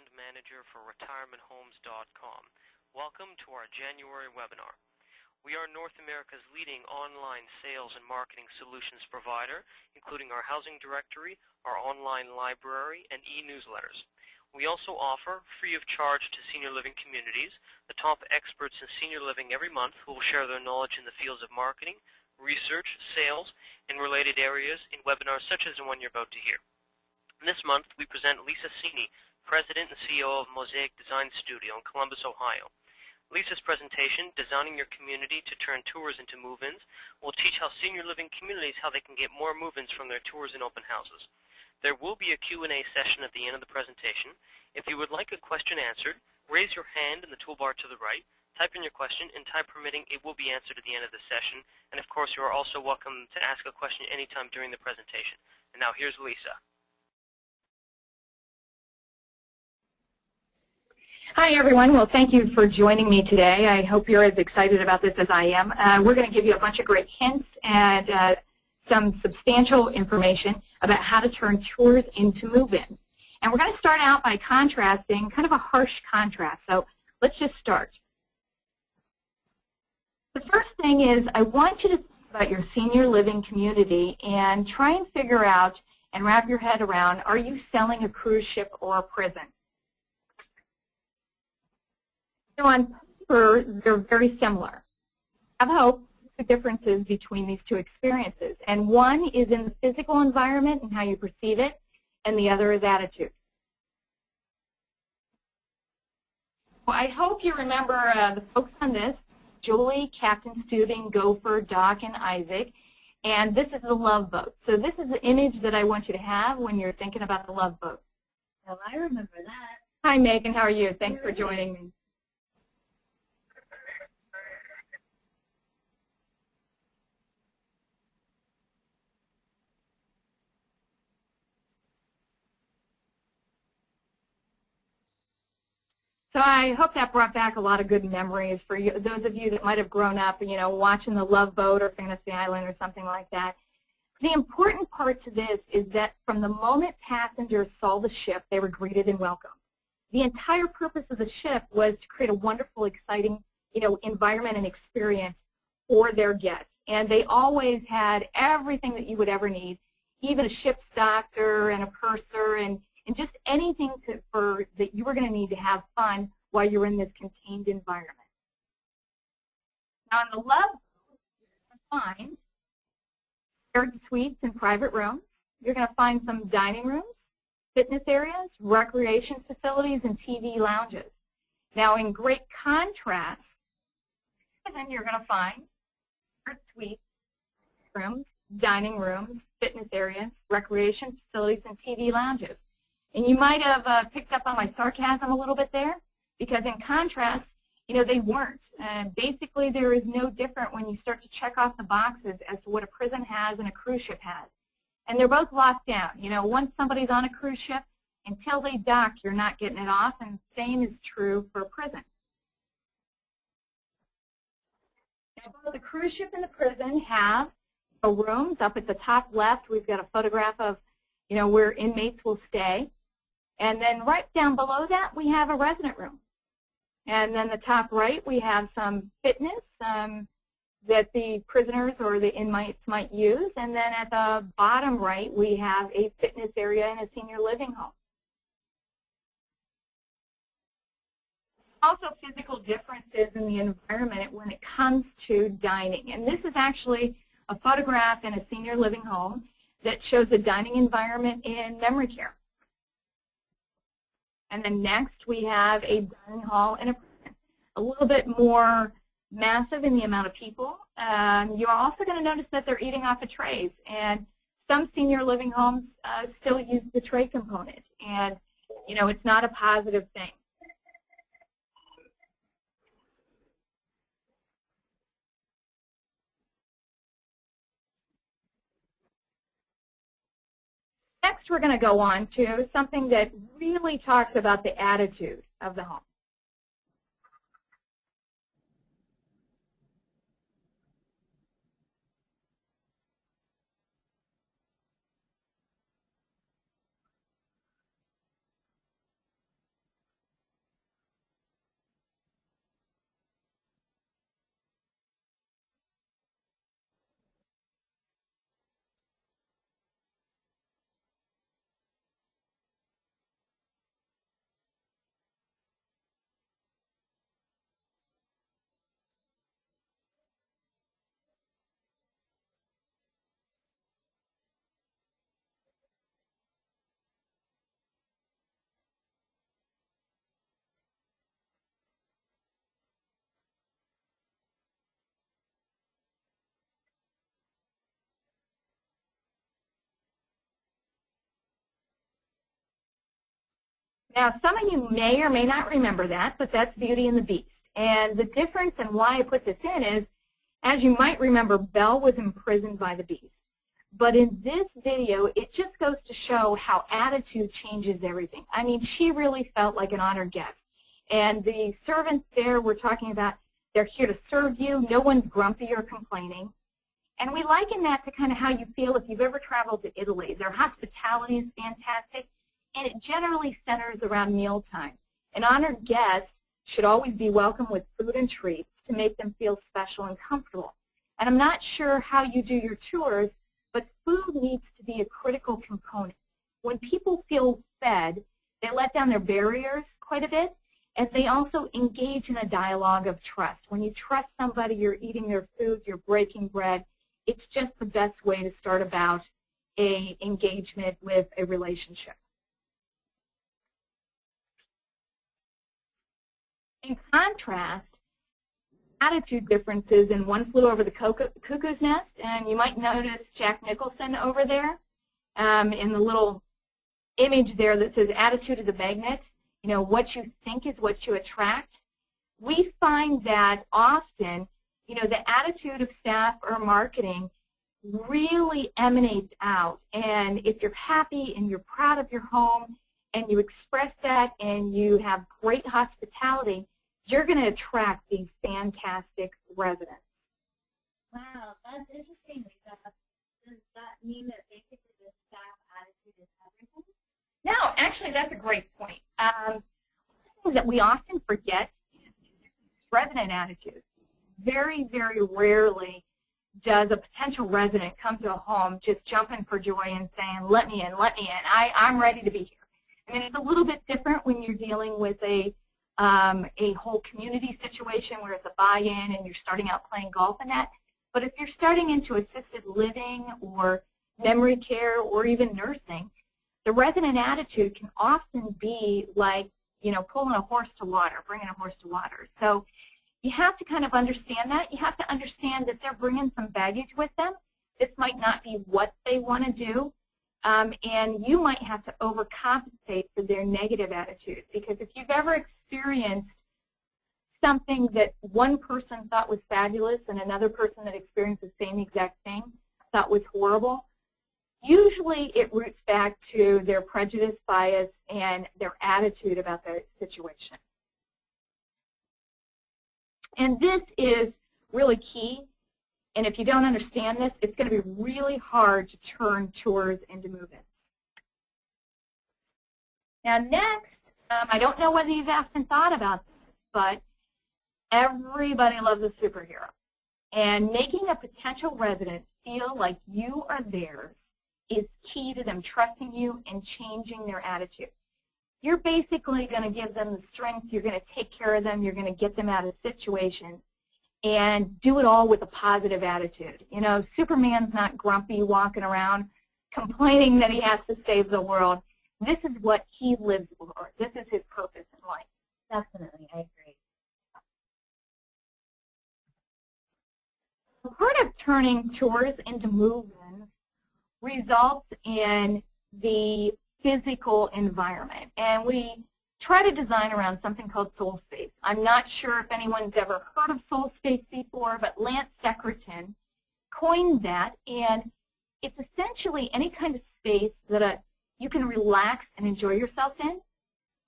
Brand Manager for RetirementHomes.com. Welcome to our January webinar. We are North America's leading online sales and marketing solutions provider, including our housing directory, our online library, and e-newsletters. We also offer, free of charge to senior living communities, the top experts in senior living every month who will share their knowledge in the fields of marketing, research, sales, and related areas in webinars such as the one you're about to hear. This month, we present Lisa Cini, President and CEO of Mosaic Design Studio in Columbus, Ohio. Lisa's presentation, Designing Your Community to Turn Tours into Move-ins, will teach how senior living communities how they can get more move-ins from their tours and open houses. There will be a Q&A session at the end of the presentation. If you would like a question answered, raise your hand in the toolbar to the right, type in your question, and time permitting, it will be answered at the end of the session. And of course, you are also welcome to ask a question anytime during the presentation. And now here's Lisa. Hi, everyone. Well, thank you for joining me today. I hope you're as excited about this as I am. We're going to give you a bunch of great hints and some substantial information about how to turn tours into move-ins. And we're going to start out by contrasting, kind of a harsh contrast. So let's just start. The first thing is I want you to think about your senior living community and try and figure out and wrap your head around, are you selling a cruise ship or a prison? So on paper, they're very similar. I have hope the differences between these two experiences. And one is in the physical environment and how you perceive it, and the other is attitude. Well, I hope you remember the folks on this, Julie, Captain Stubing, Gopher, Doc, and Isaac. And this is the love boat. So this is the image that I want you to have when you're thinking about the love boat. Well, I remember that. Hi, Megan. How are you? Thanks for joining me. So I hope that brought back a lot of good memories for you, those of you that might have grown up, you know, watching The Love Boat or Fantasy Island or something like that. The important part to this is that from the moment passengers saw the ship, they were greeted and welcomed. The entire purpose of the ship was to create a wonderful, exciting, you know, environment and experience for their guests. And they always had everything that you would ever need, even a ship's doctor and a purser and just anything that you were going to need to have fun while you're in this contained environment. Now, in the Love Boat, you're going to find shared suites and private rooms. You're going to find some dining rooms, fitness areas, recreation facilities, and TV lounges. Now, in great contrast, then you're going to find shared suites, rooms, dining rooms, fitness areas, recreation facilities, and TV lounges. And you might have picked up on my sarcasm a little bit there, because in contrast, you know, they weren't. Basically, there is no different when you start to check off the boxes as to what a prison has and a cruise ship has. And they're both locked down. You know, once somebody's on a cruise ship, until they dock, you're not getting it off, and the same is true for a prison. Now, both the cruise ship and the prison have rooms. Up at the top left, we've got a photograph of, you know, where inmates will stay. And then right down below that, we have a resident room. And then the top right, we have some fitness that the prisoners or the inmates might use. And then at the bottom right, we have a fitness area in a senior living home. Also physical differences in the environment when it comes to dining. And this is actually a photograph in a senior living home that shows a dining environment in memory care. And then next we have a dining hall in a prison, a little bit more massive in the amount of people. You're also going to notice that they're eating off of trays, and some senior living homes still use the tray component, and you know, it's not a positive thing. Next, we're going to go on to something that really talks about the attitude of the home. Now, some of you may or may not remember that, but that's Beauty and the Beast. And the difference and why I put this in is, as you might remember, Belle was imprisoned by the Beast. But in this video, it just goes to show how attitude changes everything. I mean, she really felt like an honored guest. And the servants there we're talking about, they're here to serve you. No one's grumpy or complaining. And we liken that to kind of how you feel if you've ever traveled to Italy. Their hospitality is fantastic, and it generally centers around mealtime. An honored guest should always be welcomed with food and treats to make them feel special and comfortable. And I'm not sure how you do your tours, but food needs to be a critical component. When people feel fed, they let down their barriers quite a bit, and they also engage in a dialogue of trust. When you trust somebody, you're eating their food, you're breaking bread. It's just the best way to start about an engagement with a relationship. In contrast, attitude differences in One Flew Over the Cuckoo's Nest, and you might notice Jack Nicholson over there in the little image there that says attitude is a magnet. You know, what you think is what you attract. We find that often, you know, the attitude of staff or marketing really emanates out. And if you're happy and you're proud of your home and you express that and you have great hospitality, you're going to attract these fantastic residents. Wow, that's interesting, Lisa. Does that mean that basically the staff attitude is everything? No, actually, that's a great point. Something that we often forget is resident attitude. Very, very rarely does a potential resident come to a home just jumping for joy and saying, let me in, I'm ready to be here. I mean, it's a little bit different when you're dealing with a whole community situation where it's a buy-in and you're starting out playing golf and that. But if you're starting into assisted living or memory care or even nursing, the resident attitude can often be like, you know, pulling a horse to water, bringing a horse to water. So you have to kind of understand that. You have to understand that they're bringing some baggage with them. This might not be what they want to do, and you might have to overcompensate for their negative attitude. Because if you've ever experienced something that one person thought was fabulous and another person that experienced the same exact thing thought was horrible, usually it roots back to their prejudice, bias, and their attitude about the situation. And this is really key. And if you don't understand this, it's going to be really hard to turn tours into move-ins. Now next, I don't know whether you've often thought about this, but everybody loves a superhero. And making a potential resident feel like you are theirs is key to them trusting you and changing their attitude. You're basically going to give them the strength, you're going to take care of them, you're going to get them out of situations, and do it all with a positive attitude. You know, Superman's not grumpy walking around complaining that he has to save the world. This is what he lives for. This is his purpose in life. Definitely, I agree. Part of turning tours into move-ins results in the physical environment. And we try to design around something called soul space. I'm not sure if anyone's ever heard of soul space before, but Lance Secretan coined that, and it's essentially any kind of space that you can relax and enjoy yourself in.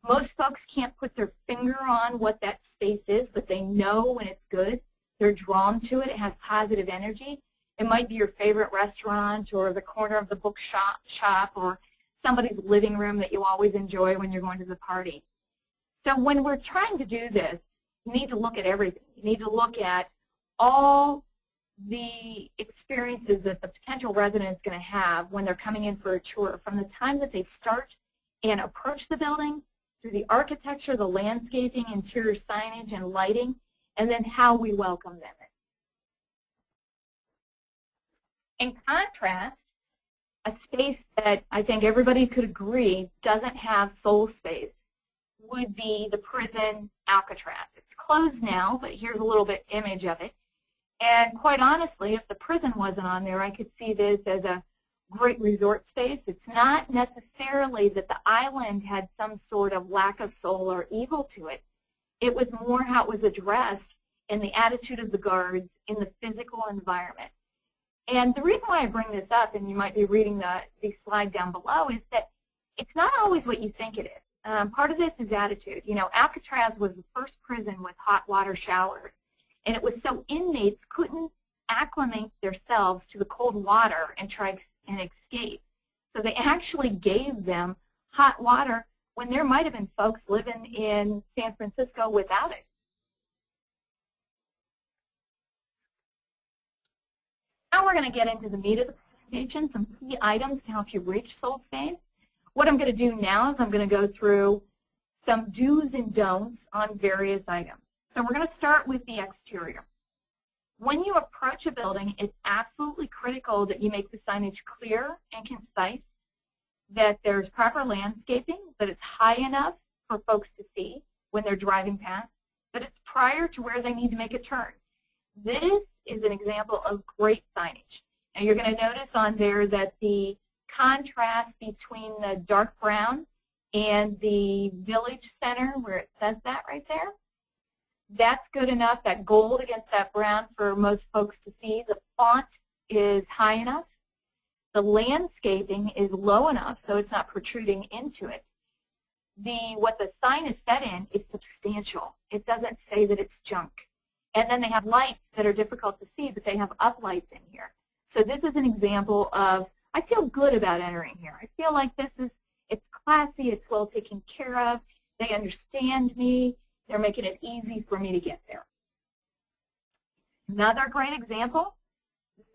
Most folks can't put their finger on what that space is, but they know when it's good. They're drawn to it. It has positive energy. It might be your favorite restaurant or the corner of the bookshop or somebody's living room that you always enjoy when you're going to the party. So when we're trying to do this, you need to look at everything. You need to look at all the experiences that the potential resident is going to have when they're coming in for a tour, from the time that they start and approach the building, through the architecture, the landscaping, interior signage, and lighting, and then how we welcome them in. In contrast, a space that I think everybody could agree doesn't have soul space would be the prison Alcatraz. It's closed now, but here's a little bit image of it. And quite honestly, if the prison wasn't on there, I could see this as a great resort space. It's not necessarily that the island had some sort of lack of soul or evil to it. It was more how it was addressed in the attitude of the guards, in the physical environment. And the reason why I bring this up, and you might be reading the slide down below, is that it's not always what you think it is. Part of this is attitude. You know, Alcatraz was the first prison with hot water showers, and it was so inmates couldn't acclimate themselves to the cold water and try and escape. So they actually gave them hot water when there might have been folks living in San Francisco without it. Now we're going to get into the meat of the presentation, some key items to help you reach soul space. What I'm going to do now is I'm going to go through some do's and don'ts on various items. So we're going to start with the exterior. When you approach a building, it's absolutely critical that you make the signage clear and concise, that there's proper landscaping, that it's high enough for folks to see when they're driving past, that it's prior to where they need to make a turn. This is an example of great signage. Now you're going to notice on there that the contrast between the dark brown and the village center, where it says that right there, that's good enough, that gold against that brown, for most folks to see. The font is high enough. The landscaping is low enough so it's not protruding into it. What the sign is set in is substantial. It doesn't say that it's junk. And then they have lights that are difficult to see, but they have uplights in here. So this is an example of, I feel good about entering here. I feel like it's classy, it's well taken care of, they understand me, they're making it easy for me to get there. Another great example, this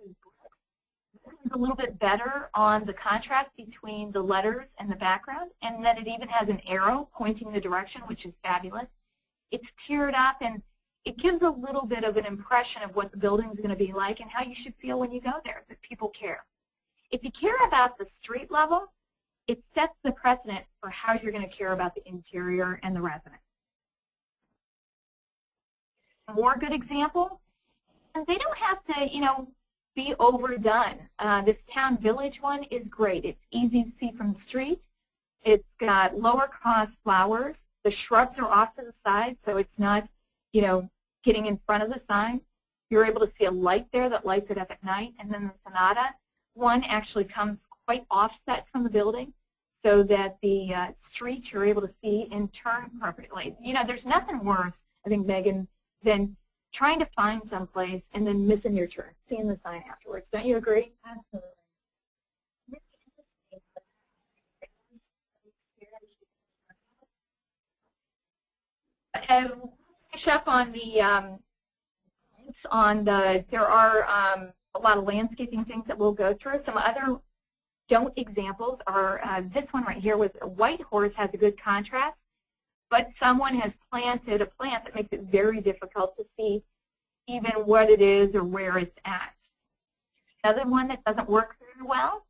is a little bit better on the contrast between the letters and the background, and then it even has an arrow pointing the direction, which is fabulous. It's tiered up, and it gives a little bit of an impression of what the building is going to be like and how you should feel when you go there, that people care. If you care about the street level, it sets the precedent for how you're going to care about the interior and the resident. More good examples, and they don't have to, you know, be overdone. This town village one is great. It's easy to see from the street. It's got lower cost flowers. The shrubs are off to the side, so it's not, you know, getting in front of the sign. You're able to see a light there that lights it up at night. And then the Sonata one actually comes quite offset from the building so that the street you're able to see and turn appropriately. You know, there's nothing worse, I think, Megan, than trying to find someplace and then missing your turn, seeing the sign afterwards. Don't you agree? Absolutely. Finish up on the there are a lot of landscaping things that we'll go through. Some other don't examples are this one right here with a white horse has a good contrast, but someone has planted a plant that makes it very difficult to see even what it is or where it's at. Another one that doesn't work very well,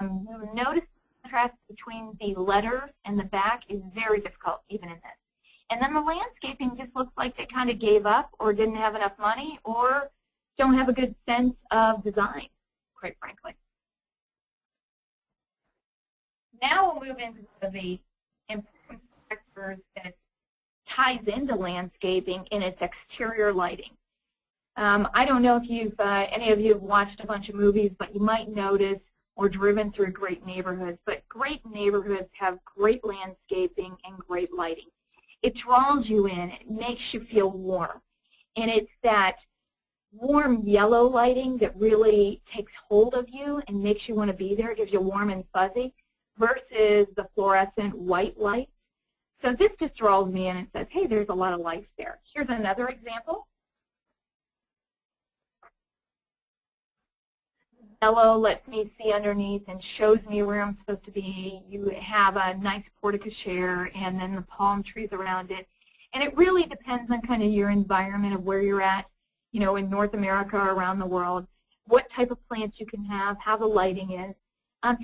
you'll notice the contrast between the letters and the back is very difficult even in this. And then the landscaping just looks like they kind of gave up or didn't have enough money or don't have a good sense of design, quite frankly. Now we'll move into the important factors that ties into landscaping in its exterior lighting. I don't know if any of you have watched a bunch of movies, but you might notice or driven through great neighborhoods. But great neighborhoods have great landscaping and great lighting. It draws you in. It makes you feel warm. And it's that warm yellow lighting that really takes hold of you and makes you want to be there. It gives you warm and fuzzy versus the fluorescent white lights. So this just draws me in and says, hey, there's a lot of life there. Here's another example. Yellow lets me see underneath and shows me where I'm supposed to be. You have a nice porte-cochere and then the palm trees around it. And it really depends on kind of your environment of where you're at, you know, in North America or around the world, what type of plants you can have, how the lighting is.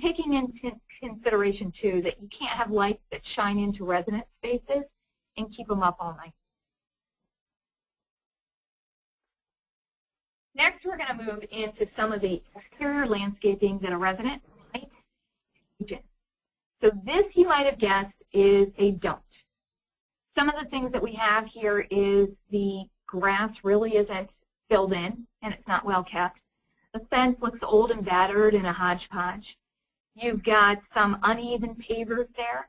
Taking into consideration, too, that you can't have lights that shine into resident spaces and keep them up all night. Next, we're going to move into some of the exterior landscaping that a resident region. So this, you might have guessed, is a don't. Some of the things that we have here is the grass really isn't filled in, and it's not well kept. The fence looks old and battered and a hodgepodge. You've got some uneven pavers there,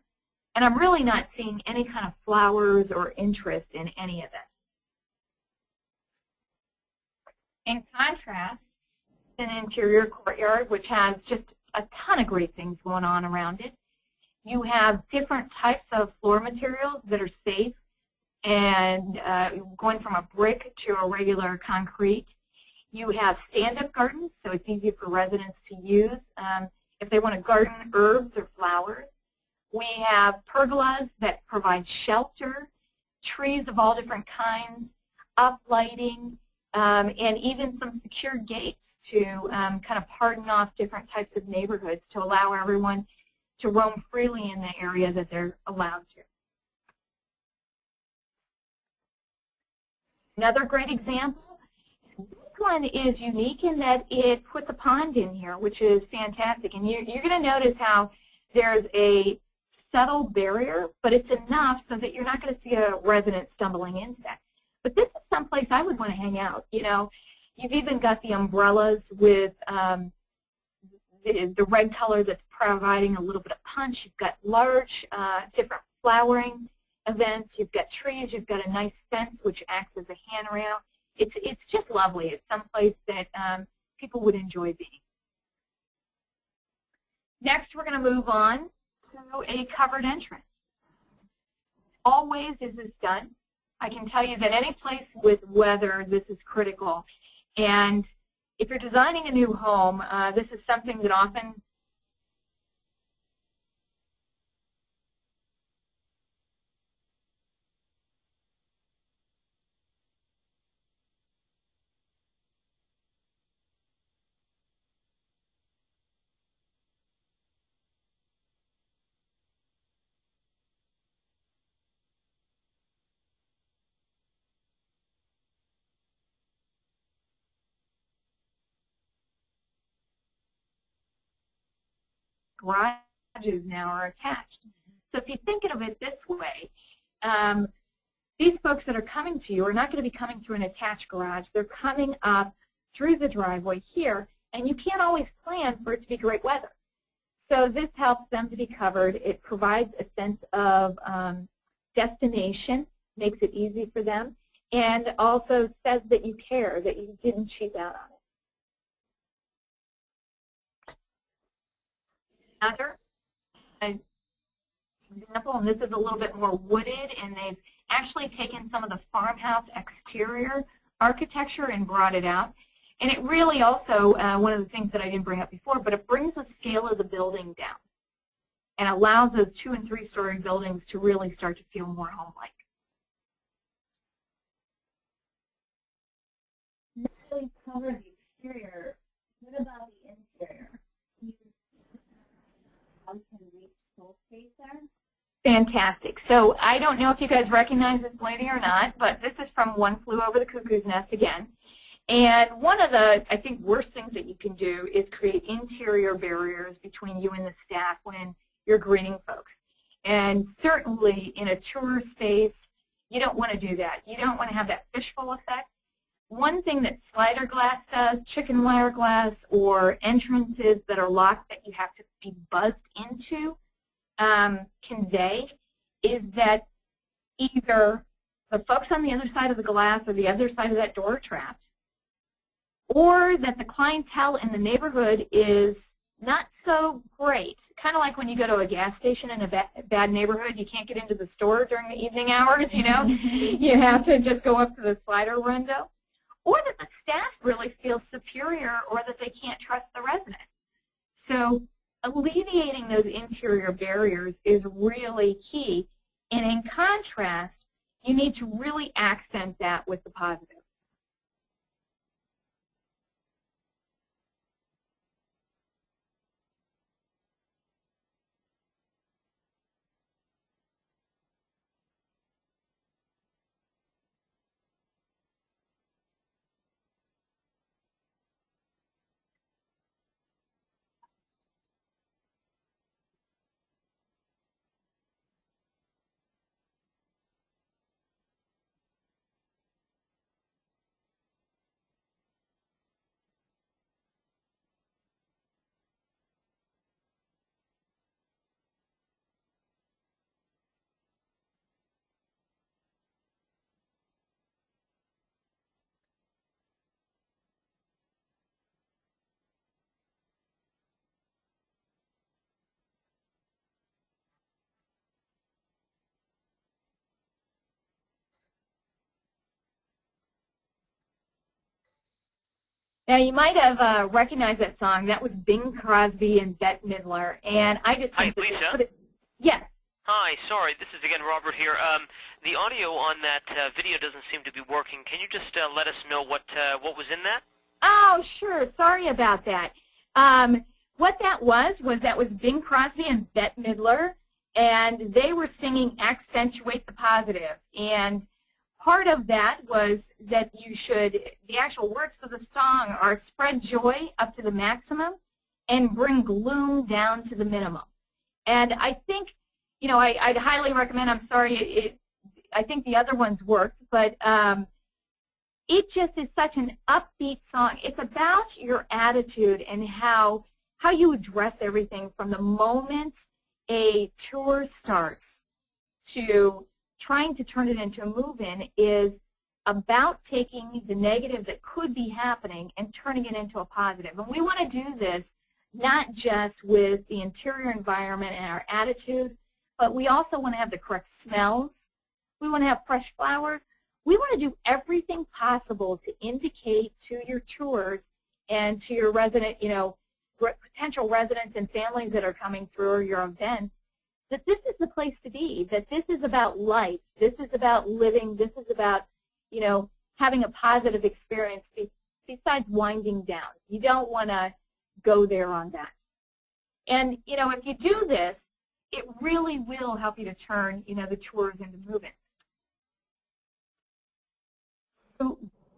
and I'm really not seeing any kind of flowers or interest in any of this. In contrast, an interior courtyard, which has just a ton of great things going on around it. You have different types of floor materials that are safe, and going from a brick to a regular concrete. You have stand-up gardens, so it's easy for residents to use if they want to garden herbs or flowers. We have pergolas that provide shelter, trees of all different kinds, uplighting, and even some secure gates to kind of pardon off different types of neighborhoods to allow everyone to roam freely in the area that they're allowed to. Another great example, this one is unique in that it puts a pond in here, which is fantastic. And you're going to notice how there's a subtle barrier, but it's enough so that you're not going to see a resident stumbling into that. But this is someplace I would want to hang out. You know, you've even got the umbrellas with the red color that's providing a little bit of punch. You've got large different flowering events. You've got trees. You've got a nice fence which acts as a handrail. It's just lovely. It's someplace that people would enjoy being. Next, we're going to move on to a covered entrance. Always is this done. I can tell you that any place with weather, this is critical. And if you're designing a new home, this is something that often garages now are attached. So if you think of it this way, these folks that are coming to you are not going to be coming through an attached garage. They're coming up through the driveway here, and you can't always plan for it to be great weather. So this helps them to be covered. It provides a sense of destination, makes it easy for them, and also says that you care, that you didn't cheap out on it. Another example, and this is a little bit more wooded, and they've actually taken some of the farmhouse exterior architecture and brought it out. And it really also, one of the things that I didn't bring up before, but it brings the scale of the building down and allows those 2- and 3-story buildings to really start to feel more home-like. Not really cover the exterior. What about the interior? How can reach soul space there? Fantastic. So I don't know if you guys recognize this lady or not, but this is from One Flew Over the Cuckoo's Nest again. And one of the, I think, worst things that you can do is create interior barriers between you and the staff when you're greeting folks. And certainly in a tour space, you don't want to do that. You don't want to have that fishbowl effect. One thing that slider glass does, chicken wire glass, or entrances that are locked that you have to be buzzed into convey is that either the folks on the other side of the glass or the other side of that door are trapped, or that the clientele in the neighborhood is not so great. Kind of like when you go to a gas station in a bad neighborhood, you can't get into the store during the evening hours, you know. You have to just go up to the slider window. Or that the staff really feels superior, or that they can't trust the residents. So alleviating those interior barriers is really key. And in contrast, you need to really accent that with the positive. Now, you might have recognized that song. That was Bing Crosby and Bette Midler. And I just Hi, think that Lisa. yes. Hi, sorry, this is again Robert here. The audio on that video doesn't seem to be working. Can you just let us know what was in that? Oh, sure. Sorry about that. What that was Bing Crosby and Bette Midler, and they were singing Accentuate the Positive. And part of that was that the actual words of the song are spread joy up to the maximum and bring gloom down to the minimum. And I think, I'd highly recommend, I'm sorry, I think the other ones worked, but it just is such an upbeat song. It's about your attitude and how you address everything from the moment a tour starts to trying to turn it into a move-in is about taking the negative that could be happening and turning it into a positive. And we want to do this not just with the interior environment and our attitude, but we also want to have the correct smells. We want to have fresh flowers. We want to do everything possible to indicate to your tours and to your resident, potential residents and families that are coming through your events that this is the place to be, that this is about life, this is about living, this is about, having a positive experience besides winding down. You don't want to go there on that. And, if you do this, it really will help you to turn, the tours into move-ins. So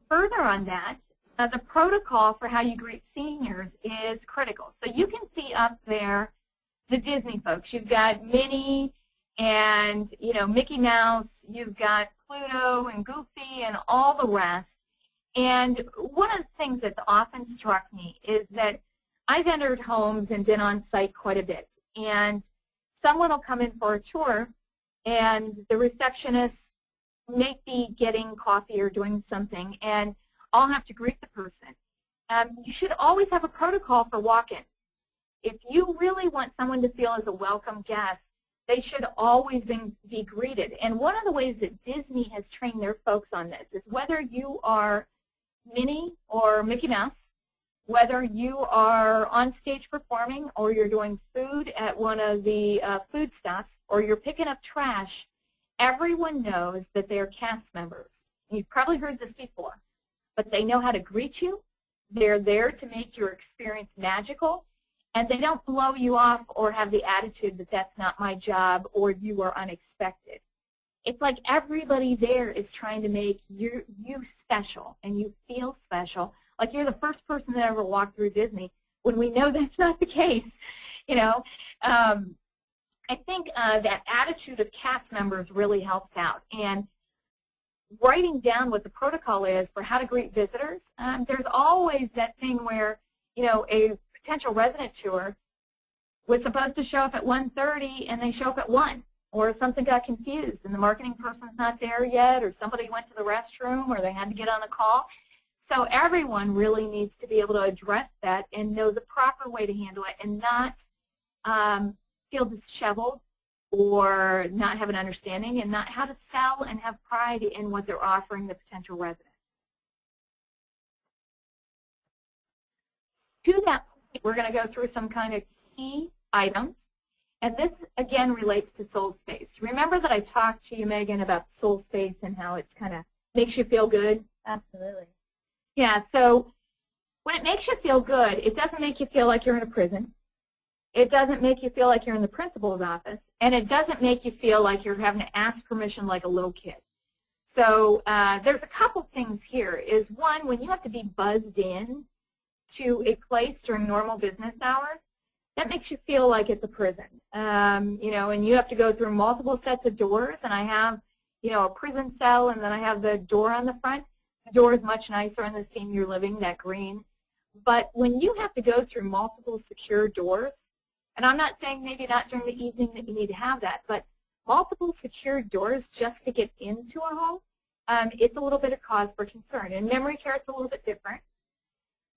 further on that, the protocol for how you greet seniors is critical. So you can see up there the Disney folks. You've got Minnie and, Mickey Mouse. You've got Pluto and Goofy and all the rest. And one of the things that's often struck me is that I've entered homes and been on site quite a bit. And someone will come in for a tour, and the receptionist may be getting coffee or doing something, and I'll have to greet the person. You should always have a protocol for walk-ins. If you really want someone to feel as a welcome guest, they should always be greeted. And one of the ways that Disney has trained their folks on this is whether you are Minnie or Mickey Mouse, whether you are on stage performing or you're doing food at one of the food stops or you're picking up trash, everyone knows that they're cast members. You've probably heard this before, but they know how to greet you. They're there to make your experience magical, and they don't blow you off or have the attitude that that's not my job or you are unexpected. It's like everybody there is trying to make you special, and you feel special, like you're the first person that ever walked through Disney, when we know that's not the case. I think that attitude of cast members really helps out. And writing down what the protocol is for how to greet visitors, there's always that thing where, a potential resident tour was supposed to show up at 1:30 and they show up at 1, or something got confused and the marketing person's not there yet, or somebody went to the restroom, or they had to get on a call. So everyone really needs to be able to address that and know the proper way to handle it and not feel disheveled or not have an understanding, and not how to sell and have pride in what they're offering the potential resident. To that point, we're going to go through some kind of key items, and this again relates to soul space. Remember that I talked to you, Megan, about soul space and how it's kind of makes you feel good? Absolutely. Yeah, so when it makes you feel good, it doesn't make you feel like you're in a prison. It doesn't make you feel like you're in the principal's office, and it doesn't make you feel like you're having to ask permission like a little kid. So there's a couple things here. Is one, when you have to be buzzed in to a place during normal business hours, that makes you feel like it's a prison. And you have to go through multiple sets of doors, and I have, a prison cell, and then I have the door on the front. The door is much nicer in the senior living, that green. But when you have to go through multiple secure doors, and I'm not saying maybe not during the evening that you need to have that, but multiple secured doors just to get into a home, it's a little bit of cause for concern. In memory care, it's a little bit different.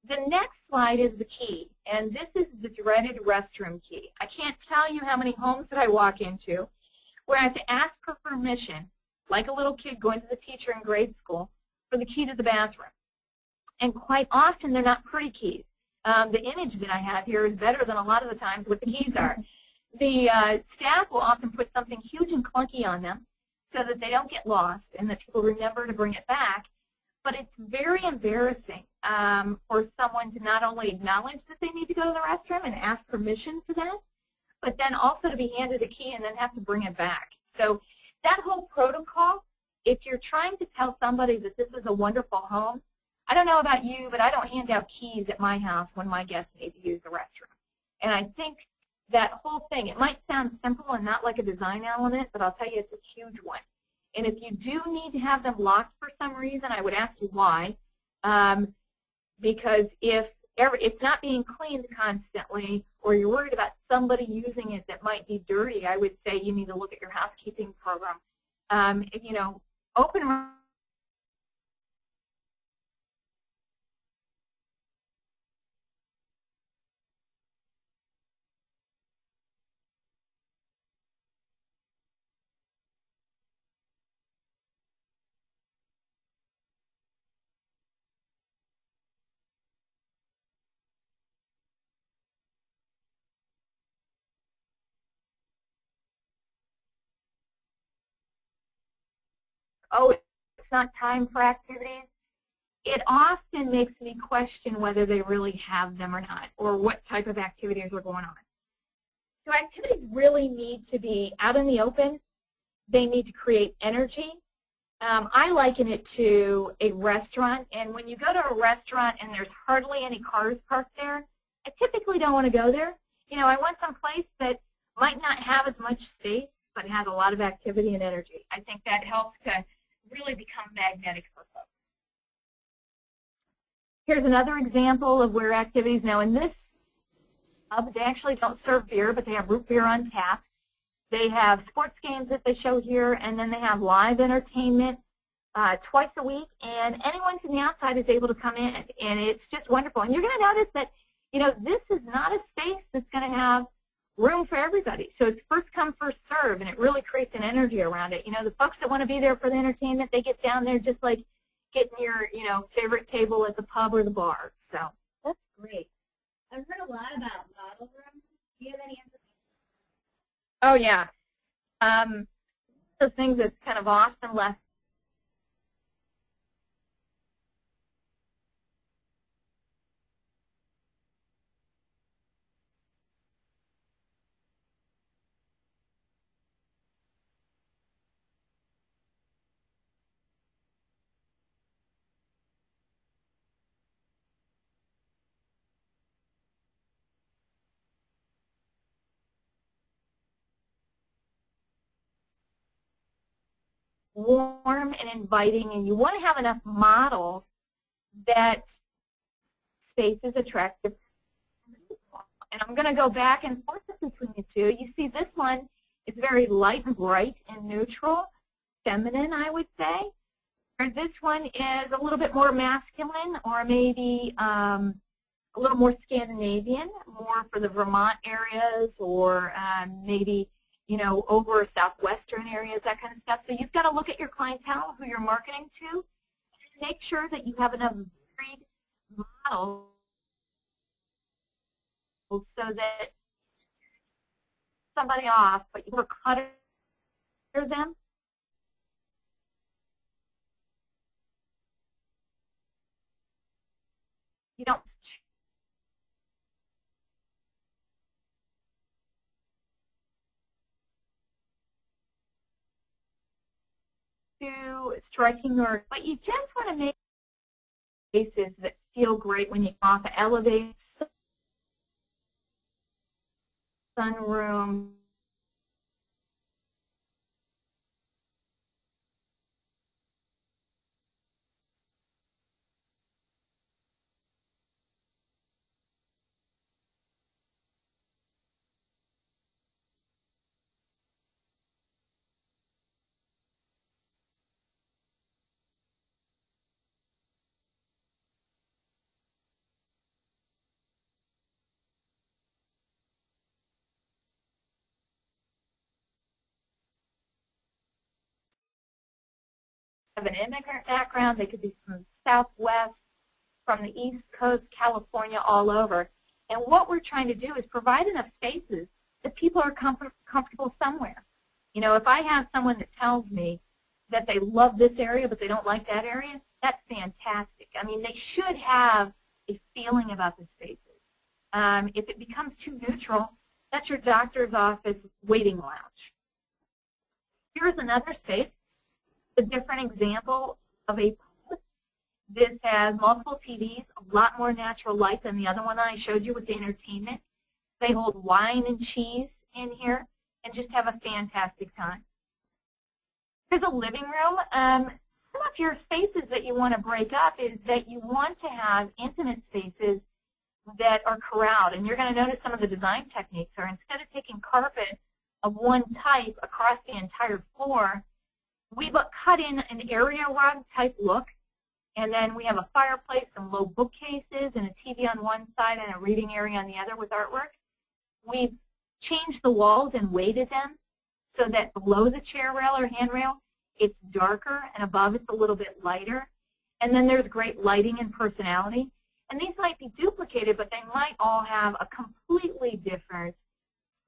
The next slide is the key, and this is the dreaded restroom key. I can't tell you how many homes that I walk into where I have to ask for permission, like a little kid going to the teacher in grade school, for the key to the bathroom. and quite often they're not pretty keys. The image that I have here is better than a lot of the times what the keys are. The staff will often put something huge and clunky on them so that they don't get lost and that people remember to bring it back. But it's very embarrassing for someone to not only acknowledge that they need to go to the restroom and ask permission for that, but then also to be handed a key and then have to bring it back. So that whole protocol, if you're trying to tell somebody that this is a wonderful home, I don't know about you, but I don't hand out keys at my house when my guests need to use the restroom. And I think that whole thing, it might sound simple and not like a design element, but I'll tell you it's a huge one. And if you do need to have them locked for some reason, I would ask you why. Because if it's not being cleaned constantly or you're worried about somebody using it that might be dirty, I would say you need to look at your housekeeping program. You know, open oh, it's not time for activities, it often makes me question whether they really have them or not, or what type of activities are going on. So activities really need to be out in the open. They need to create energy. I liken it to a restaurant, and when you go to a restaurant and there's hardly any cars parked there, I typically don't want to go there. You know, I want some place that might not have as much space, but has a lot of activity and energy. I think that helps to really become magnetic for folks. Here's another example of where activities, now in this pub, they actually don't serve beer, but they have root beer on tap. They have sports games that they show here, and then they have live entertainment twice a week, and anyone from the outside is able to come in, and it's just wonderful. And you're going to notice that, you know, this is not a space that's going to have room for everybody. So it's first come, first serve, and it really creates an energy around it. You know, the folks that want to be there for the entertainment, they get down there just like getting your, you know, favorite table at the pub or the bar. So that's great. I've heard a lot about model rooms. Do you have any information? Oh, yeah. The things that's kind of often left warm and inviting, and you want to have enough models that space is attractive. And I'm going to go back and forth between the two. You see this one is very light and bright and neutral, feminine, I would say. Or this one is a little bit more masculine, or maybe a little more Scandinavian, more for the Vermont areas, or maybe, you know, over southwestern areas, that kind of stuff. So you've got to look at your clientele, who you're marketing to, and make sure that you have enough varied models so that somebody off, but you work clutter them. You don't do striking, or but you just want to make spaces that feel great when you come off an elevator, sunroom. Have an immigrant background. They could be from the Southwest, from the East Coast, California, all over. And what we're trying to do is provide enough spaces that people are comfortable somewhere. You know, if I have someone that tells me that they love this area but they don't like that area, that's fantastic. I mean, they should have a feeling about the spaces. If it becomes too neutral, that's your doctor's office waiting lounge. Here's another space, a different example of a pub. This has multiple TVs, a lot more natural light than the other one I showed you with the entertainment. They hold wine and cheese in here and just have a fantastic time. Here's a living room. Some of your spaces that you want to break up is that you want to have intimate spaces that are corralled. And you're going to notice some of the design techniques are instead of taking carpet of one type across the entire floor, we've cut in an area rug type look. And then we have a fireplace, some low bookcases, and a TV on one side and a reading area on the other with artwork. We've changed the walls and weighted them so that below the chair rail or handrail, it's darker, and above it's a little bit lighter. And then there's great lighting and personality. And these might be duplicated, but they might all have a completely different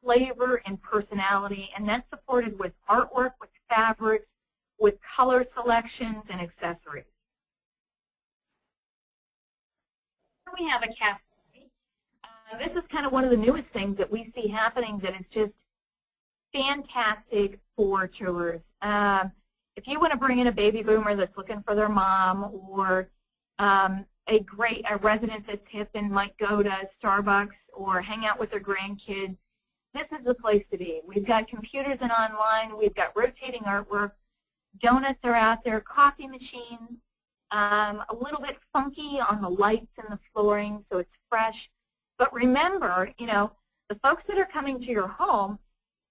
flavor and personality, and that's supported with artwork, with fabrics, with color selections and accessories. Here we have a cafe. This is kind of one of the newest things that we see happening that is just fantastic for tours. If you want to bring in a baby boomer that's looking for their mom, or a resident that's hip and might go to Starbucks or hang out with their grandkids, this is the place to be. We've got computers and online. We've got rotating artwork. Donuts are out there, coffee machines, a little bit funky on the lights and the flooring, so it's fresh. But remember, you know, the folks that are coming to your home,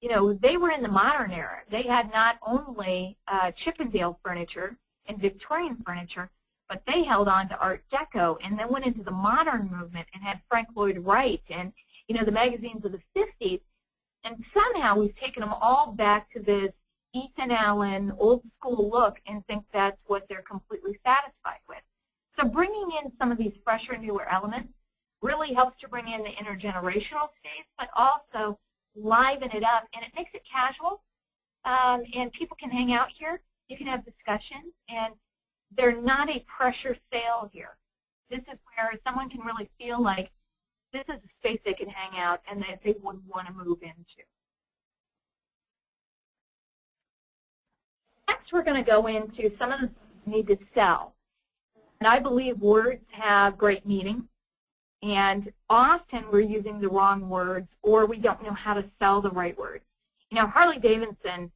you know, they were in the modern era. They had not only Chippendale furniture and Victorian furniture, but they held on to Art Deco and then went into the modern movement and had Frank Lloyd Wright and, you know, the magazines of the 50s. And somehow we've taken them all back to this Ethan Allen old school look and think that's what they're completely satisfied with. So bringing in some of these fresher, newer elements really helps to bring in the intergenerational space, but also liven it up, and it makes it casual, and people can hang out here. You can have discussions, and they're not a pressure sale here. This is where someone can really feel like this is a space they can hang out and that they would want to move into. Next, we're going to go into some of the things you need to sell. And I believe words have great meaning. And often we're using the wrong words, or we don't know how to sell the right words. You know, Harley-Davidson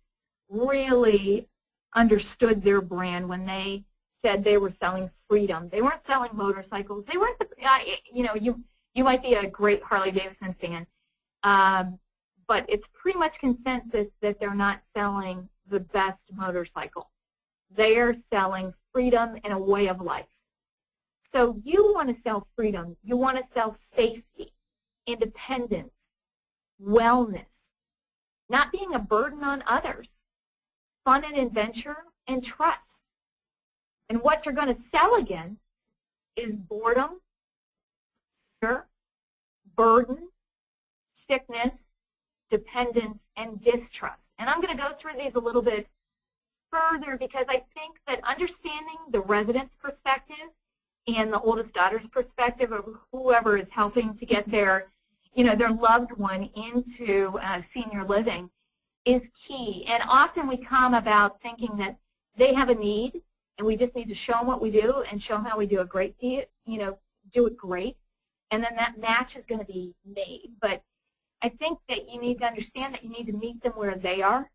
really understood their brand when they said they were selling freedom. They weren't selling motorcycles. They weren't, you know, you might be a great Harley-Davidson fan, but it's pretty much consensus that they're not selling the best motorcycle. They are selling freedom and a way of life. So you want to sell freedom. You want to sell safety, independence, wellness, not being a burden on others, fun and adventure, and trust. And what you're going to sell against is boredom, fear, burden, sickness, dependence, and distrust. And I'm going to go through these a little bit further because I think that understanding the resident's perspective and the oldest daughter's perspective of whoever is helping to get their, you know, their loved one into senior living is key. And often we come about thinking that they have a need and we just need to show them what we do and show them how we do a great deal, you know, do it great. And then that match is going to be made. But I think that you need to understand that you need to meet them where they are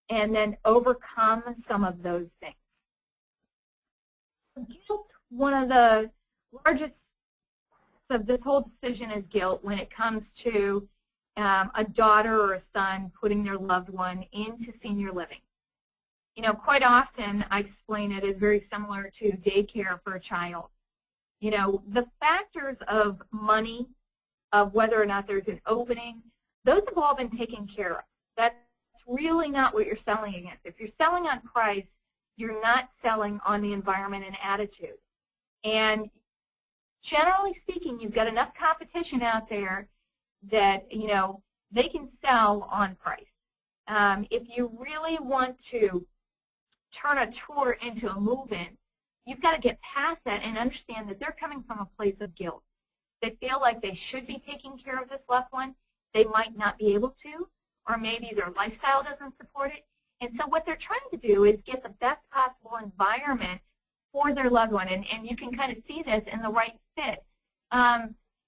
and then overcome some of those things. Guilt, one of the largest of this whole decision is guilt when it comes to a daughter or a son putting their loved one into senior living. You know, quite often I explain it as very similar to daycare for a child. You know, the factors of money, of whether or not there's an opening, those have all been taken care of. That's really not what you're selling against. If you're selling on price, you're not selling on the environment and attitude. And generally speaking, you've got enough competition out there that, they can sell on price. If you really want to turn a tour into a move-in, you've got to get past that and understand that they're coming from a place of guilt. They feel like they should be taking care of this loved one. They might not be able to, or maybe their lifestyle doesn't support it. And so what they're trying to do is get the best possible environment for their loved one. And you can kind of see this in the right fit.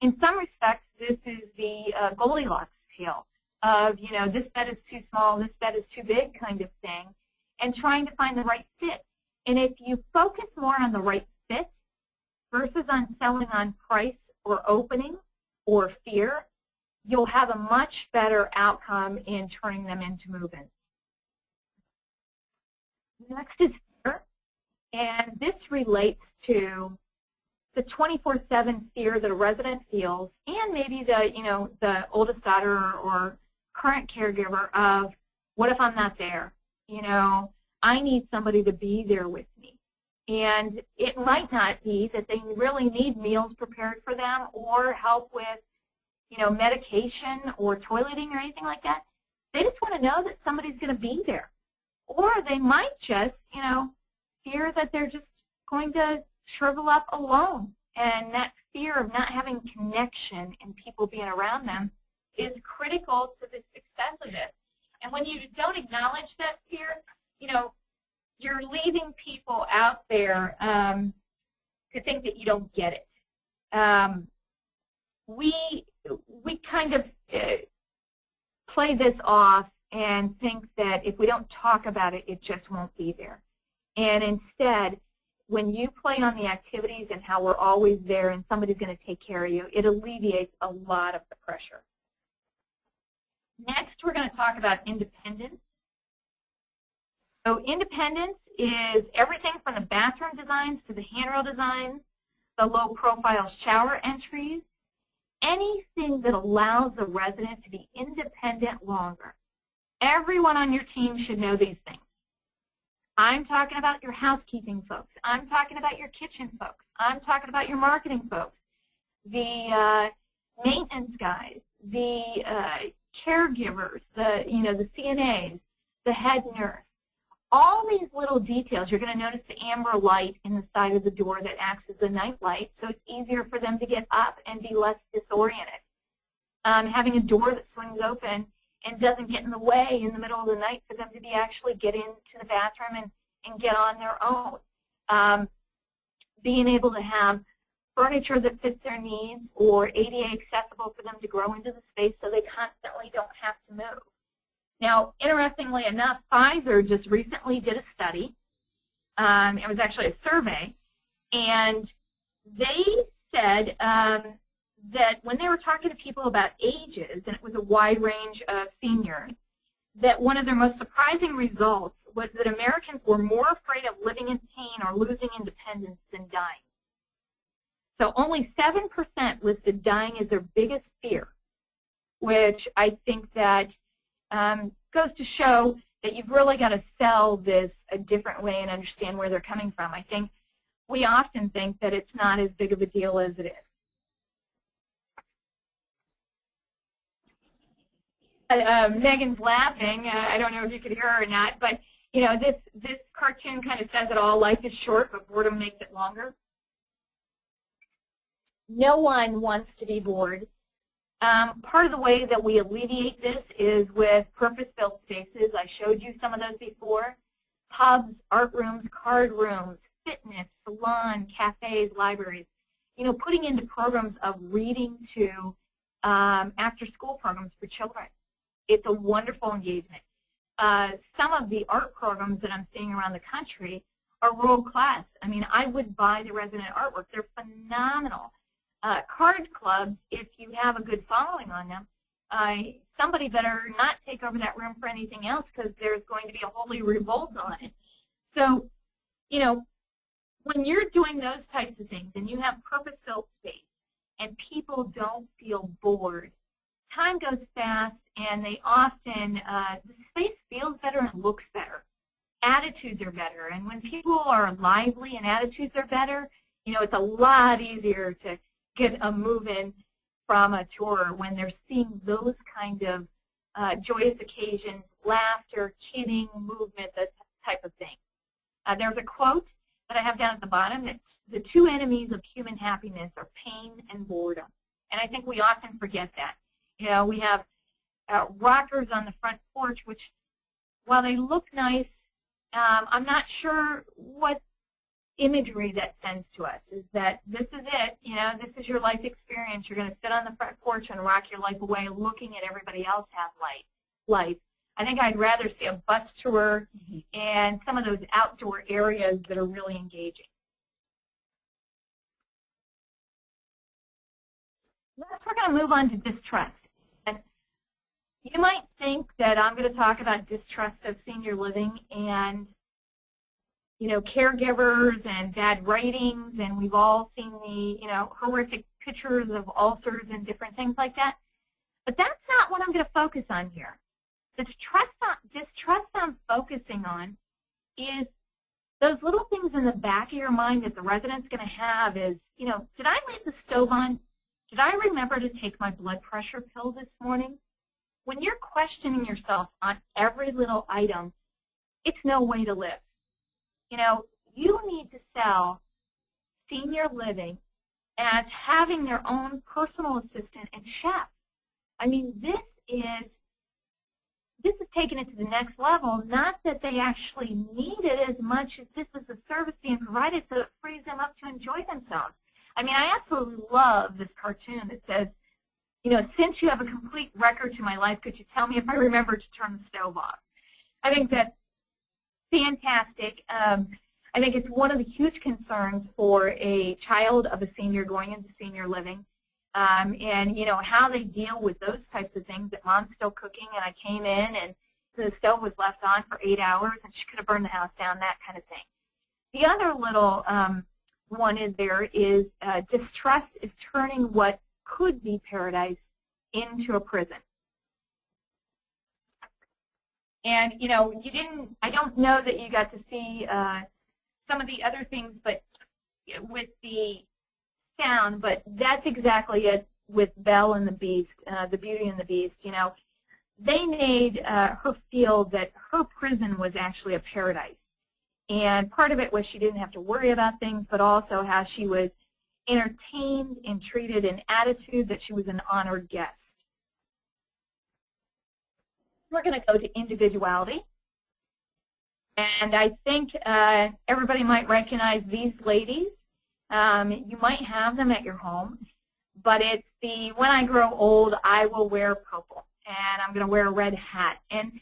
In some respects, this is the Goldilocks scale of, this bed is too small, this bed is too big kind of thing, and trying to find the right fit. And if you focus more on the right fit versus on selling on price or opening or fear, you'll have a much better outcome in turning them into move-ins. Next is fear, and this relates to the 24/7 fear that a resident feels, and maybe the oldest daughter or current caregiver of, what if I'm not there? I need somebody to be there with me. And it might not be that they really need meals prepared for them or help with, medication or toileting or anything like that. They just want to know that somebody's going to be there. Or they might just, fear that they're just going to shrivel up alone. And that fear of not having connection and people being around them is critical to the success of this. And when you don't acknowledge that fear, you're leaving people out there to think that you don't get it. We kind of play this off and think that if we don't talk about it, it just won't be there. And instead, when you play on the activities and how we're always there and somebody's going to take care of you, it alleviates a lot of the pressure. Next, we're going to talk about independence. So independence is everything from the bathroom designs to the handrail designs, the low-profile shower entries, anything that allows the resident to be independent longer. Everyone on your team should know these things. I'm talking about your housekeeping folks. I'm talking about your kitchen folks. I'm talking about your marketing folks, the maintenance guys, the caregivers, the CNAs, the head nurse. All these little details, you're going to notice the amber light in the side of the door that acts as a night light, so it's easier for them to get up and be less disoriented. Having a door that swings open and doesn't get in the way in the middle of the night for them to be actually get into the bathroom and get on their own. Being able to have furniture that fits their needs or ADA accessible for them to grow into the space so they constantly don't have to move. Now, interestingly enough, Pfizer just recently did a study. It was actually a survey, and they said that when they were talking to people about ages, and it was a wide range of seniors, that one of their most surprising results was that Americans were more afraid of living in pain or losing independence than dying. So only 7% listed dying as their biggest fear, which I think that goes to show that you've really got to sell this a different way and understand where they're coming from. I think we often think that it's not as big of a deal as it is. Megan's laughing. I don't know if you could hear her or not, but this cartoon kind of says it all. Life is short, but boredom makes it longer. No one wants to be bored. Part of the way that we alleviate this is with purpose-built spaces. I showed you some of those before. Pubs, art rooms, card rooms, fitness, salon, cafes, libraries. Putting into programs of reading to after-school programs for children. It's a wonderful engagement. Some of the art programs that I'm seeing around the country are world class. I mean, I would buy the resident artwork. They're phenomenal. Card clubs, if you have a good following on them, somebody better not take over that room for anything else because there's going to be a holy revolt on it. So, when you're doing those types of things and you have purpose-built space and people don't feel bored, time goes fast and they often, the space feels better and looks better. Attitudes are better. And when people are lively and attitudes are better, It's a lot easier to get a move-in from a tour when they're seeing those kind of joyous occasions, laughter, kidding, movement, that type of thing. There's a quote that I have down at the bottom that the two enemies of human happiness are pain and boredom. And I think we often forget that. We have rockers on the front porch, which, while they look nice, I'm not sure what imagery that sends to us, is that this is it, this is your life experience. You're going to sit on the front porch and rock your life away looking at everybody else have life. I think I'd rather see a bus tour and some of those outdoor areas that are really engaging. Next, we're going to move on to distrust. And you might think that I'm going to talk about distrust of senior living and caregivers and bad ratings, and we've all seen the, horrific pictures of ulcers and different things like that. But that's not what I'm going to focus on here. The distrust I'm focusing on is those little things in the back of your mind that the resident's going to have is, did I leave the stove on? Did I remember to take my blood pressure pill this morning? When you're questioning yourself on every little item, it's no way to live. You need to sell senior living as having their own personal assistant and chef. I mean, this is taking it to the next level, not that they actually need it as much as this is a service being provided so it frees them up to enjoy themselves. I mean, I absolutely love this cartoon that says, since you have a complete record to my life, could you tell me if I remember to turn the stove off? I think that's fantastic. I think it's one of the huge concerns for a child of a senior going into senior living, and how they deal with those types of things, that mom's still cooking and I came in and the stove was left on for 8 hours and she could have burned the house down, that kind of thing. The other little one in there is distrust is turning what could be paradise into a prison. And I don't know that you got to see some of the other things, but with the sound, but that's exactly it with Belle and the Beast, the Beauty and the Beast. They made her feel that her prison was actually a paradise. And part of it was she didn't have to worry about things, but also how she was entertained and treated an attitude that she was an honored guest. We're going to go to individuality. And I think everybody might recognize these ladies. You might have them at your home, but it's the when I grow old, I will wear purple, and I'm going to wear a red hat. And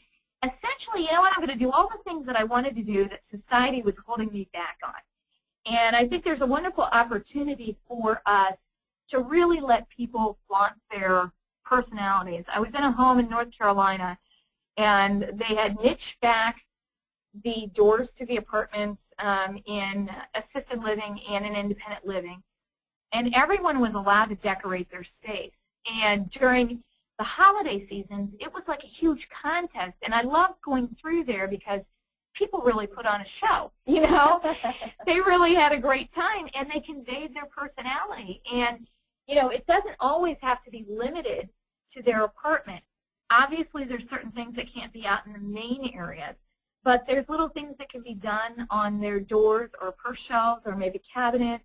essentially, what, I'm going to do all the things that I wanted to do that society was holding me back on. And I think there's a wonderful opportunity for us to really let people flaunt their personalities. I was in a home in North Carolina, and they had niched back the doors to the apartments in assisted living and in independent living. And everyone was allowed to decorate their space. And during the holiday seasons, it was like a huge contest. And I loved going through there because people really put on a show, They really had a great time, and they conveyed their personality. And, it doesn't always have to be limited to their apartment. Obviously, there's certain things that can't be out in the main areas. But there's little things that can be done on their doors or purse shelves or maybe cabinets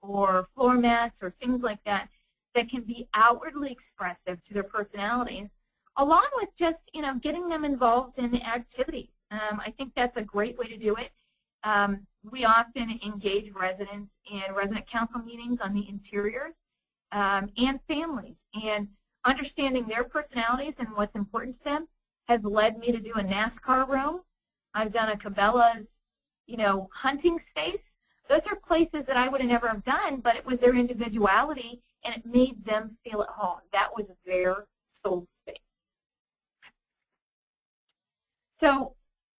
or floor mats or things like that that can be outwardly expressive to their personalities, along with just, getting them involved in the activities. I think that's a great way to do it. We often engage residents in resident council meetings on the interiors and families. And understanding their personalities and what's important to them has led me to do a NASCAR room. I've done a Cabela's, hunting space. Those are places that I would have never have done, but it was their individuality, and it made them feel at home. That was their soul space. So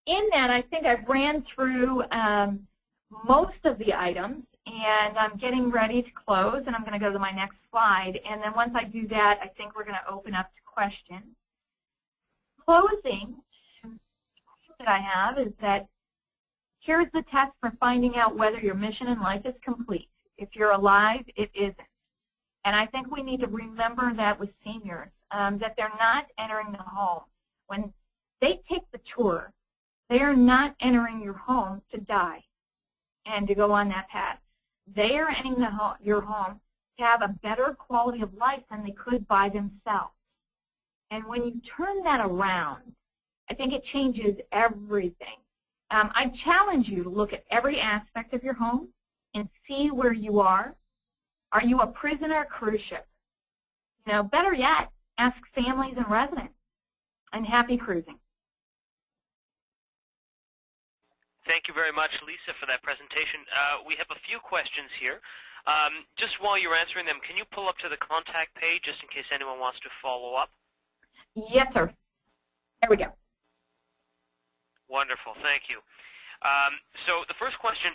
in that, I think I've ran through most of the items, and I'm getting ready to close, and I'm going to go to my next slide. And then once I do that, I think we're going to open up to questions. Closing that I have is that here's the test for finding out whether your mission in life is complete. If you're alive, it isn't. And I think we need to remember that with seniors, that they're not entering the home. When they take the tour, they are not entering your home to die and to go on that path. They are entering your home to have a better quality of life than they could by themselves. And when you turn that around, I think it changes everything. I challenge you to look at every aspect of your home and see where you are. Are you a prisoner cruise ship? You know, better yet, ask families and residents. And happy cruising. Thank you very much, Lisa, for that presentation. We have a few questions here. Just while you're answering them, can you pull up to the contact page just in case anyone wants to follow up? Yes, sir. There we go. Wonderful. Thank you. So the first question,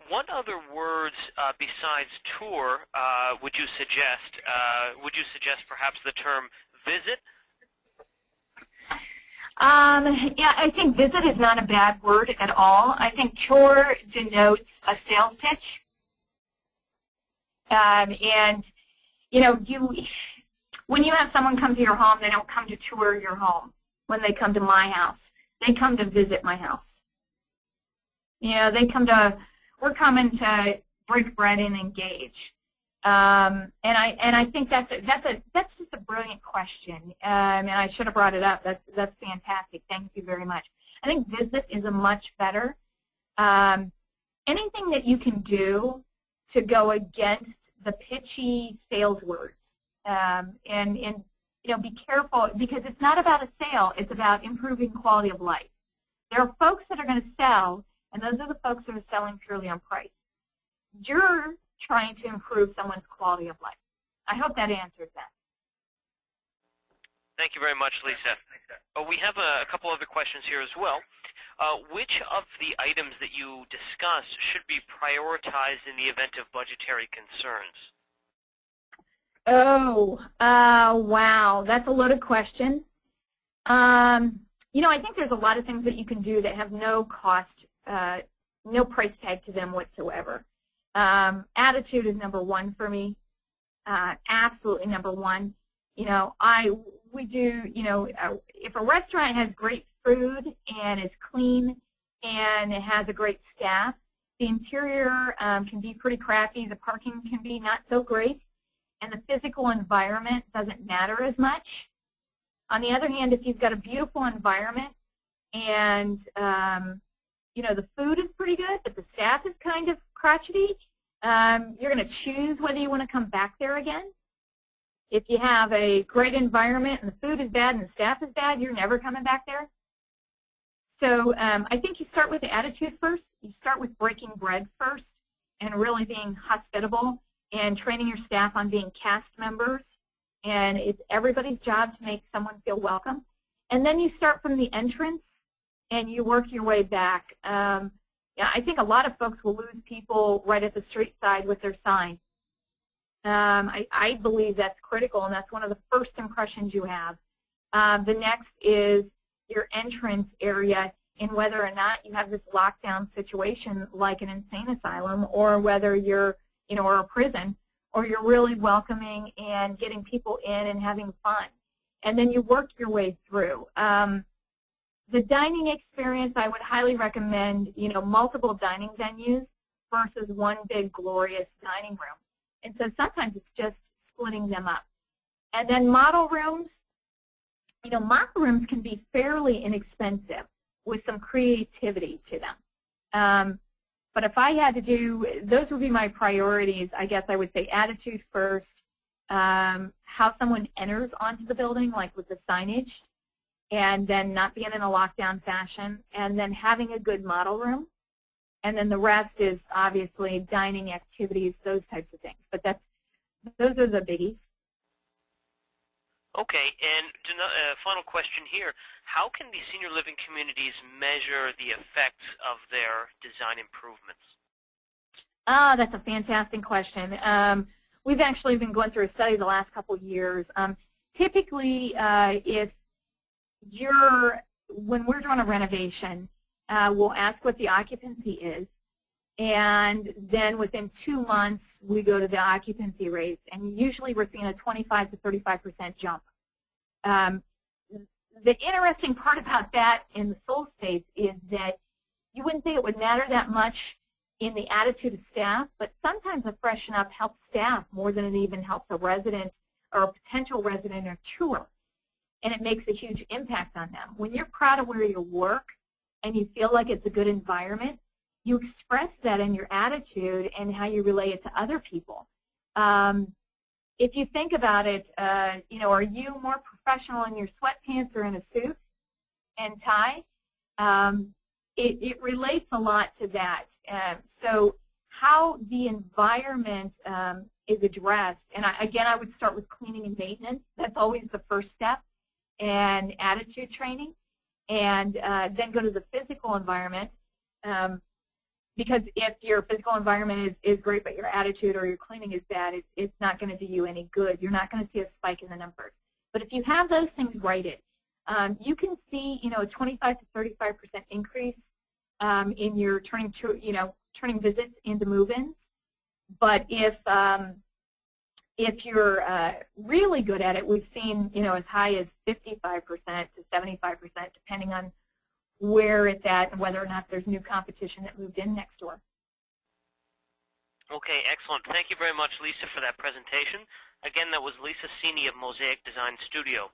what other words besides tour would you suggest? Would you suggest perhaps the term visit? Yeah, I think visit is not a bad word at all. I think tour denotes a sales pitch. And, you know, when you have someone come to your home, they don't come to tour your home when they come to my house. They come to visit my house. You know, we're coming to break bread and engage. And I think that's just a brilliant question, and I should have brought it up. That's fantastic. Thank you very much. I think visit is a much better. Anything that you can do to go against the pitchy sales words, and you know, be careful, because it's not about a sale. It's about improving quality of life. There are folks that are going to sell, and those are the folks that are selling purely on price. You're trying to improve someone's quality of life. I hope that answers that. Thank you very much, Lisa. We have a couple other questions here as well. Which of the items that you discussed should be prioritized in the event of budgetary concerns? Oh, wow. That's a loaded question. You know, I think there's a lot of things that you can do that have no cost, no price tag to them whatsoever. Attitude is number one for me, absolutely number one. You know, we do, you know, if a restaurant has great food and is clean and it has a great staff, the interior can be pretty crappy, the parking can be not so great, and the physical environment doesn't matter as much. On the other hand, if you've got a beautiful environment and you know, the food is pretty good, but the staff is kind of crotchety, you're going to choose whether you want to come back there again. If you have a great environment and the food is bad and the staff is bad, you're never coming back there. So I think you start with the attitude first. You start with breaking bread first and really being hospitable and training your staff on being cast members. And it's everybody's job to make someone feel welcome. And then you start from the entrance and you work your way back. Yeah, I think a lot of folks will lose people right at the street side with their sign. I believe that's critical, and that's one of the first impressions you have. The next is your entrance area, and whether or not you have this lockdown situation like an insane asylum, or whether you're, you know, or a prison, or you're really welcoming and getting people in and having fun. And then you work your way through. The dining experience, I would highly recommend, you know, multiple dining venues versus one big glorious dining room. And so sometimes it's just splitting them up. And then model rooms, you know, model rooms can be fairly inexpensive with some creativity to them. But if I had to do, those would be my priorities. I guess I would say attitude first, how someone enters onto the building, like with the signage, and then not being in a lockdown fashion, and then having a good model room. And then the rest is obviously dining activities, those types of things. But those are the biggies. Okay, and final question here. How can the senior living communities measure the effects of their design improvements? That's a fantastic question. We've actually been going through a study the last couple of years. Typically, when we're doing a renovation, we'll ask what the occupancy is, And then within 2 months, we go to the occupancy rates, and usually we're seeing a 25 to 35% jump. The interesting part about that in the soul space is that you wouldn't think it would matter that much in the attitude of staff, but sometimes a freshen up helps staff more than it even helps a resident or a potential resident or tour, and it makes a huge impact on them. When you're proud of where you work and you feel like it's a good environment, you express that in your attitude and how you relate it to other people. If you think about it, you know, are you more professional in your sweatpants or in a suit and tie? It relates a lot to that. So how the environment is addressed, and again, I would start with cleaning and maintenance. That's always the first step, and attitude training, and then go to the physical environment. Because if your physical environment is great, but your attitude or your cleaning is bad, it's not going to do you any good. You're not going to see a spike in the numbers. But if you have those things righted, you can see, you know, a 25 to 35% increase in your turning visits into move-ins. But if you're really good at it, we've seen, you know, as high as 55% to 75%, depending on where it's at and whether or not there's new competition that moved in next door. Okay, excellent. Thank you very much, Lisa, for that presentation. Again, that was Lisa Cini of Mosaic Design Studio.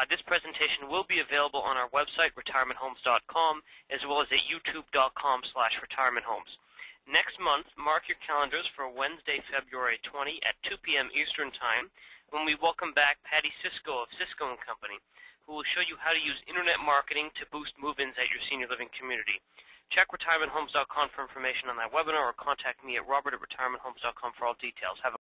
This presentation will be available on our website, retirementhomes.com, as well as at youtube.com/retirementhomes. Next month, mark your calendars for Wednesday, February 20 at 2 p.m. Eastern Time, when we welcome back Patty Cisco of Cisco & Company, who will show you how to use internet marketing to boost move-ins at your senior living community. Check retirementhomes.com for information on that webinar, or contact me at robert@retirementhomes.com for all details. Have a